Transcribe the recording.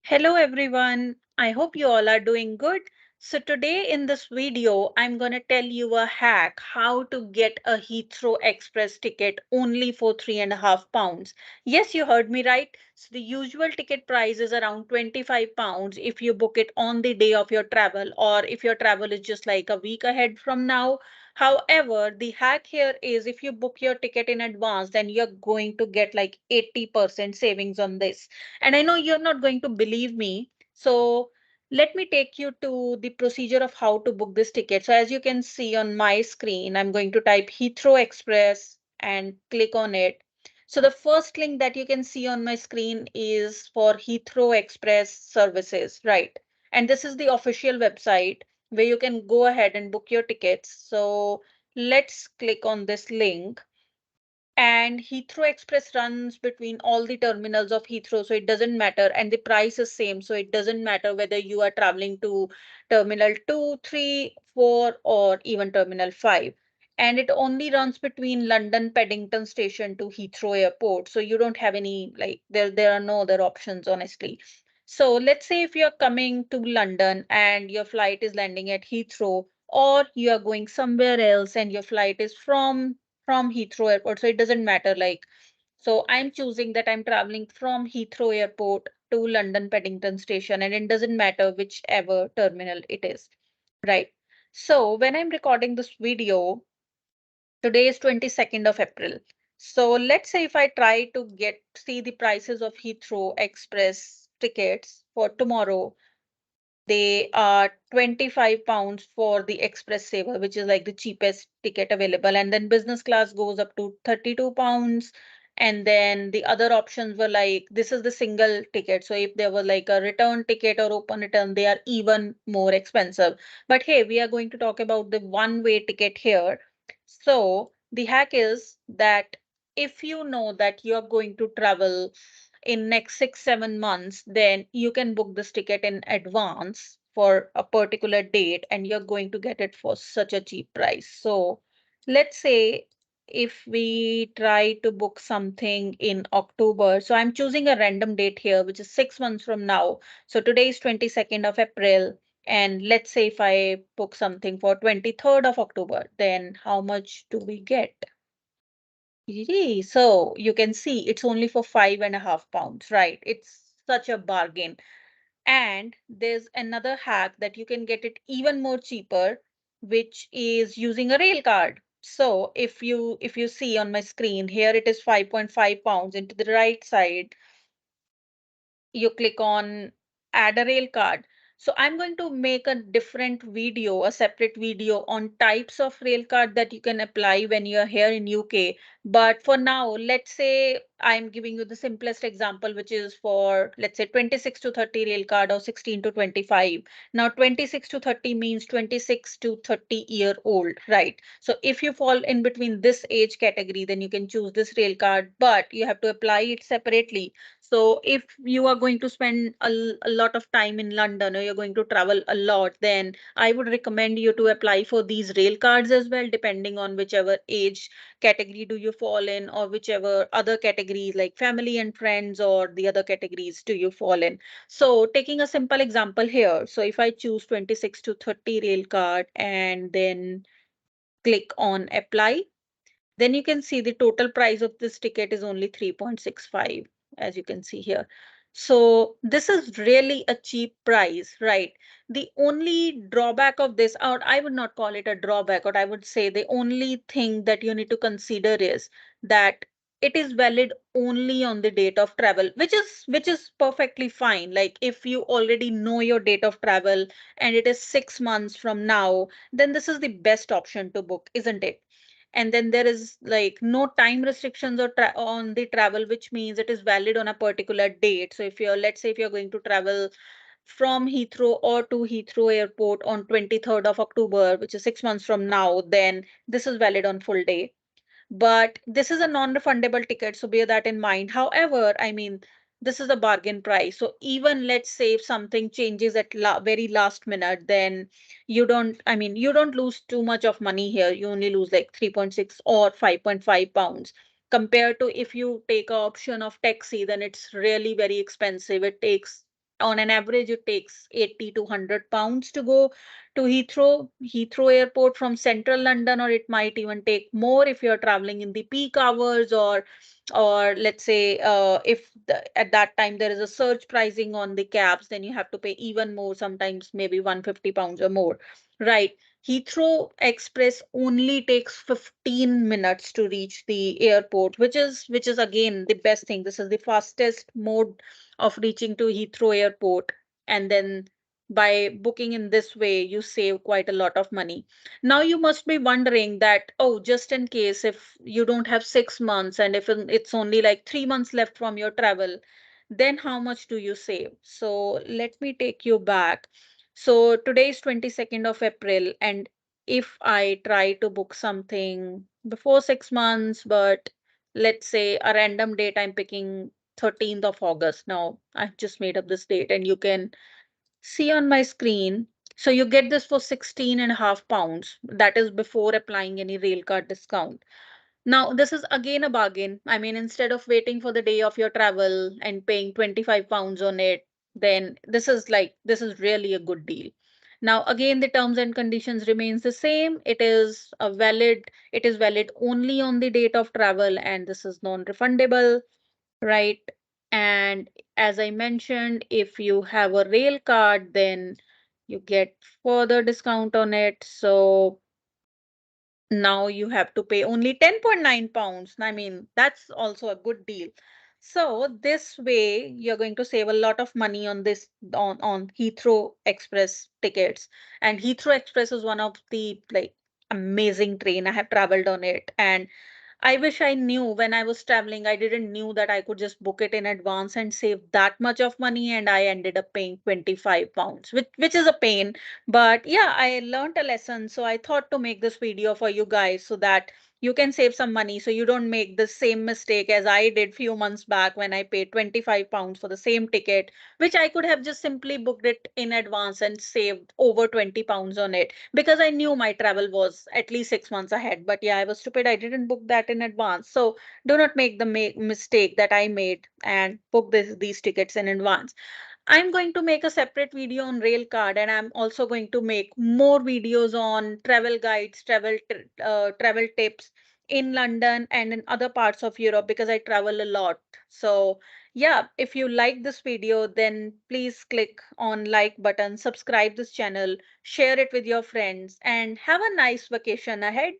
Hello everyone. I hope you all are doing good. So today in this video, I'm going to tell you a hack how to get a Heathrow Express ticket only for £3.5. Yes, you heard me right. So the usual ticket price is around £25 if you book it on the day of your travel or if your travel is just like a week ahead from now. However, the hack here is if you book your ticket in advance, then you're going to get like 80% savings on this. And I know you're not going to believe me. So let me take you to the procedure of how to book this ticket. So as you can see on my screen, I'm going to type Heathrow Express and click on it. So the first link that you can see on my screen is for Heathrow Express services, right? And this is the official website where you can go ahead and book your tickets. So let's click on this link. And Heathrow Express runs between all the terminals of Heathrow, so it doesn't matter. And the price is same, so it doesn't matter whether you are traveling to Terminal 2, 3, 4, or even Terminal 5. And it only runs between London Paddington Station to Heathrow Airport, so you don't have any like there are no other options, honestly. So let's say if you're coming to London and your flight is landing at Heathrow, or you are going somewhere else and your flight is from Heathrow Airport. So it doesn't matter. So I'm choosing that I'm traveling from Heathrow Airport to London Paddington Station, and it doesn't matter whichever terminal it is, right? So when I'm recording this video, today is 22nd of April. So let's say if I try to see the prices of Heathrow Express tickets for tomorrow, they are £25 for the express saver, which is like the cheapest ticket available. And then business class goes up to £32. And then the other options were like this is the single ticket. So if there was like a return ticket or open return, they are even more expensive. But hey, we are going to talk about the one-way ticket here. So the hack is that if you know that you're going to travel in next 6 7 months, then you can book this ticket in advance for a particular date and you're going to get it for such a cheap price. So let's say if we try to book something in October, so I'm choosing a random date here, which is 6 months from now. So today is 22nd of April. And let's say if I book something for 23rd of October, then how much do we get? Yee, so you can see it's only for £5.5, right? It's such a bargain. And there's another hack that you can get it even more cheaper, which is using a rail card. So if you see on my screen here, it is £5.5. Into the right side, you click on add a rail card. So I'm going to make a different video, a separate video on types of rail card that you can apply when you're here in UK. But for now, let's say I'm giving you the simplest example, which is for, let's say, 26 to 30 rail card or 16 to 25. Now, 26 to 30 means 26 to 30-year old, right? So if you fall in between this age category, then you can choose this rail card, but you have to apply it separately. So if you are going to spend a lot of time in London or you're going to travel a lot, then I would recommend you to apply for these rail cards as well, depending on whichever age category do you fall in or whichever other categories like family and friends or the other categories do you fall in. So taking a simple example here. So if I choose 26 to 30 rail card and then click on apply, then you can see the total price of this ticket is only 3.65, as you can see here. So this is really a cheap price, right? The only drawback of this, or I would not call it a drawback, or I would say the only thing that you need to consider is that it is valid only on the date of travel, which is perfectly fine. Like if you already know your date of travel and it is 6 months from now, then this is the best option to book, isn't it? And then there is like no time restrictions on the travel, which means it is valid on a particular date. So if you're, let's say if you're going to travel from Heathrow or to Heathrow Airport on 23rd of October, which is 6 months from now, then this is valid on full day. But this is a non-refundable ticket, so bear that in mind. However, I mean, this is a bargain price. So even let's say if something changes at very last minute, then you don't lose too much of money here. You only lose like 3.6 or £5.5. Compared to if you take a option of taxi, then it's really very expensive. It takes On an average, it takes 80 to 100 pounds to go to Heathrow Airport from central London, or it might even take more if you're traveling in the peak hours, or let's say if at that time there is a surge pricing on the cabs, then you have to pay even more, sometimes maybe 150 pounds or more, right? Heathrow Express only takes 15 minutes to reach the airport, which is again the best thing. This is the fastest mode of reaching to Heathrow Airport. And then by booking in this way, you save quite a lot of money. Now you must be wondering that, oh, just in case if you don't have 6 months and if it's only like 3 months left from your travel, then how much do you save? So let me take you back. So today is 22nd of April, and if I try to book something before 6 months, but let's say a random date, I'm picking 13th of August. Now, I've just made up this date and you can see on my screen. So you get this for 16.5 pounds. That is before applying any rail card discount. Now, this is again a bargain. I mean, instead of waiting for the day of your travel and paying 25 pounds on it, then this is really a good deal. Now, again, the terms and conditions remains the same. It is valid only on the date of travel, and this is non-refundable, right? And as I mentioned, if you have a rail card, then you get further discount on it. So now you have to pay only 10.9 pounds. I mean, that's also a good deal. So this way you're going to save a lot of money on this on Heathrow Express tickets. And Heathrow Express is one of the like amazing train. I have traveled on it, and I wish I knew when I was traveling, I didn't knew that I could just book it in advance and save that much of money, and I ended up paying 25 pounds, which is a pain. But yeah, I learned a lesson, so I thought to make this video for you guys so that you can save some money so you don't make the same mistake as I did few months back when I paid 25 pounds for the same ticket, which I could have just simply booked it in advance and saved over 20 pounds on it because I knew my travel was at least 6 months ahead. But yeah, I was stupid. I didn't book that in advance. So do not make the mistake that I made and book these tickets in advance. I'm going to make a separate video on rail card, and I'm also going to make more videos on travel guides, travel tips in London and in other parts of Europe because I travel a lot. So yeah, if you like this video, then please click on like button, subscribe this channel, share it with your friends, and have a nice vacation ahead.